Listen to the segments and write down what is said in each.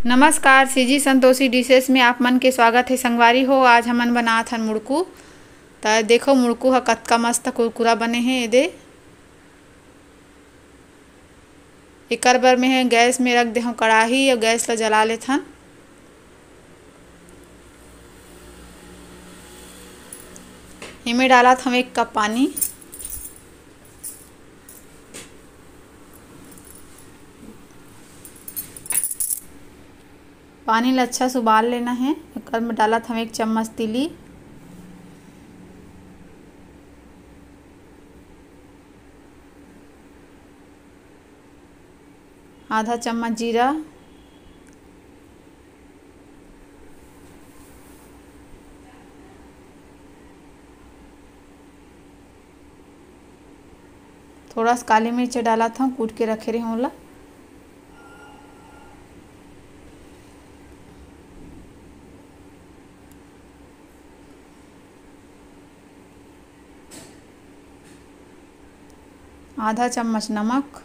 नमस्कार, CG Santoshi dishes में आप मन के स्वागत है। संगवारी हो, आज हमन बनात हन मुड़कू। त देखो मुड़कू ह कतका मस्त कुरकुरा बने हे। एदे एकर बर में गैस में रख दे हूँ कढ़ाही और गैस ला जला लेथन। इमे डालत हम 1 कप पानी। पानी ला अच्छा से उबाल लेना है। एकर में डालत हम 1 चम्मच तिली, आधा चम्मच जीरा, थोड़ा सा काली मिर्च डालत हूँ कूट के रखे रहे ओला। आधा चम्मच नमक,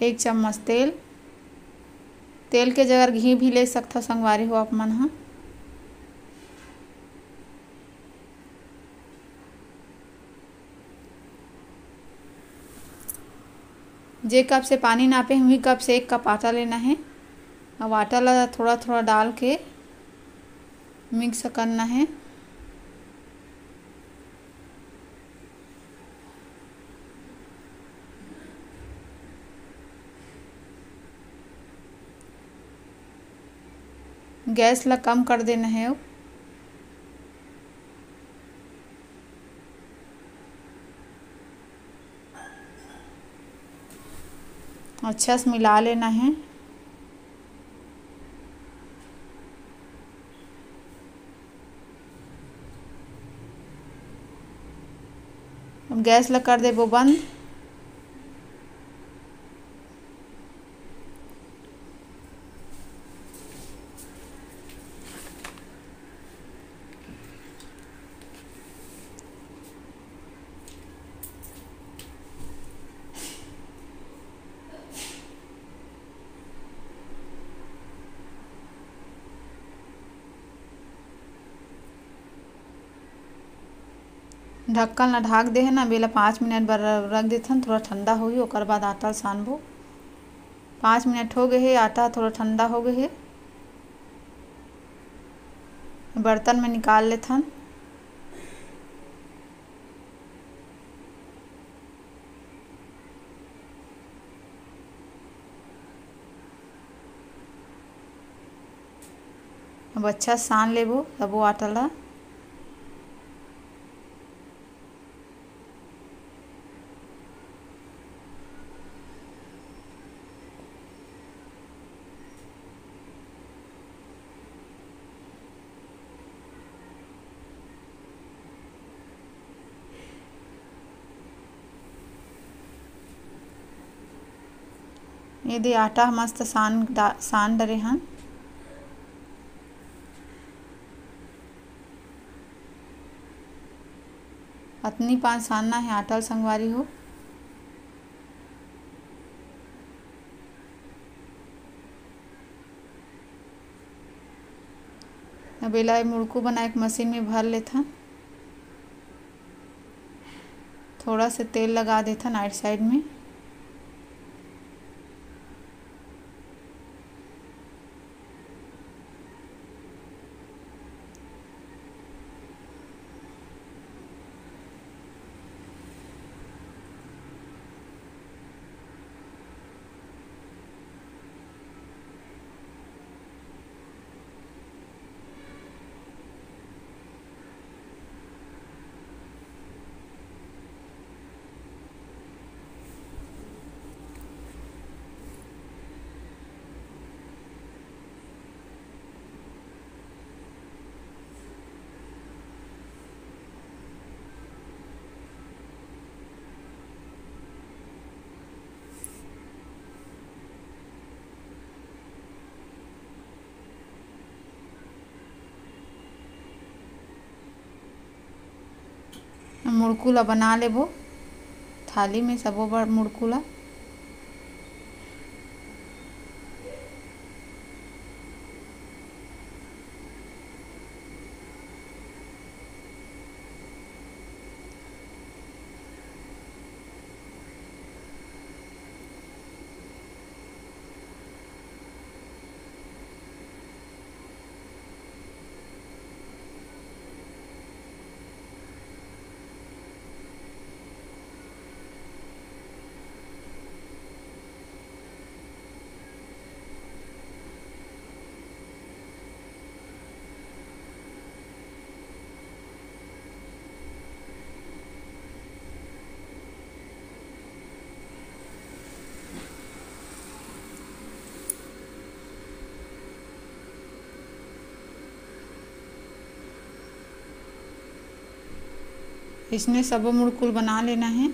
1 चम्मच तेल। तेल के जगह घी भी ले सकता संगवारी हो आप मन ह। जे कप से पानी नापे वही कप से 1 कप आटा लेना है। अब आटा ला थोड़ा थोड़ा डाल के मिक्स करना है। गैस ला कम कर देना है। अब अच्छा से मिला लेना है। अब गैस ला कर देबो बंद। ढक्कन ला ढाक दे है ना, बेला 5 मिनट बर रख देथन। थोड़ा ठंडा होही ओकर बाद आटा सानबो। 5 मिनट हो गए हे, आटा थोड़ा ठंडा हो गए हे। बर्तन में निकाल लेथन। अब अच्छा सान लेबो सबो आटा ला। ये दे आटा मस्त सान डरे हन। अतनी पान सानना है आटा संगवारी हो। अब एला मुड़कू बनाए के मशीन में भर लेथन। थोड़ा से तेल लगा देथन आइट साइड में। मुड़कू ला बना लेबो थाली में सबो बार मुड़कू ला। इसने सबो मुड़कुल बना लेना है।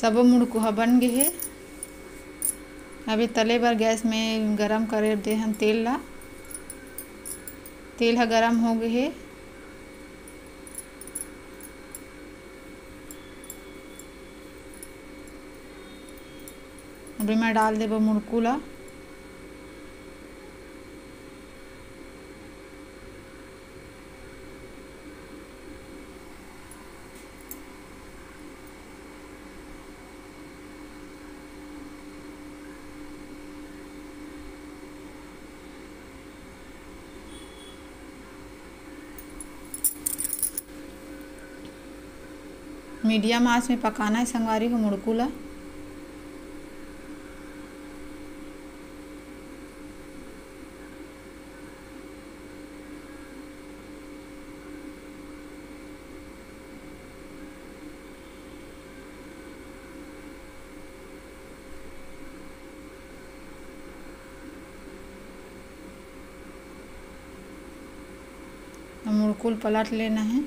सबो मुड़कुहा बन गे हे। अभी तले बर गैस में गरम करे दे हन तेल ला। तेल ह गरम हो गे हे। अभी मैं डाल देबो मुड़कू ला। मीडियम आंच में पकाना है संगवारी हो मुड़कू ला। मुड़कुल पलट लेना है।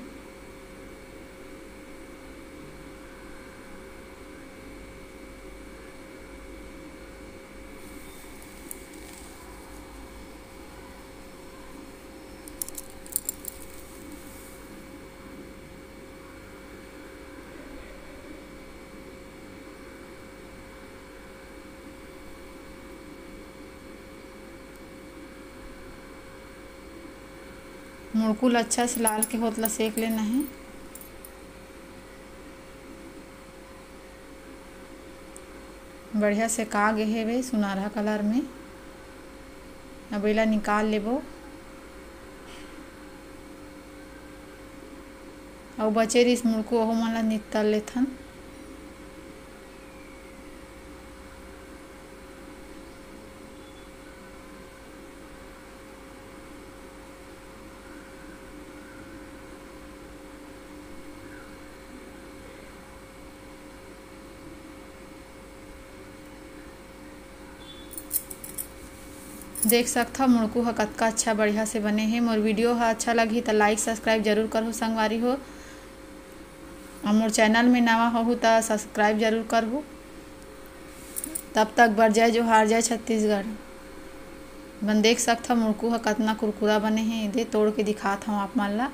मुड़कुल अच्छा से लाल के होतला सेक लेना है। बढ़िया से का गे हे वे सुनहरा कलर में। अब एला निकाल लेबो। और बचे रहिस मुड़कू ओहू मन ला तल लेथन। देख सकथा मुड़कू ह कतका अच्छा बढ़िया से बने हे। मोर वीडियो ह अच्छा लगी तो लाइक सब्सक्राइब जरूर करहु संगवारी हो। और मोर चैनल में नवा होहु तो सब्सक्राइब जरूर करहु। तब तक बर जय जोहार, जय छत्तीसगढ़। बन देख सकथा मुड़कू ह कतना कुरकुरा बने हे। दे तोड़ के दिखात हूँ आप मन ला।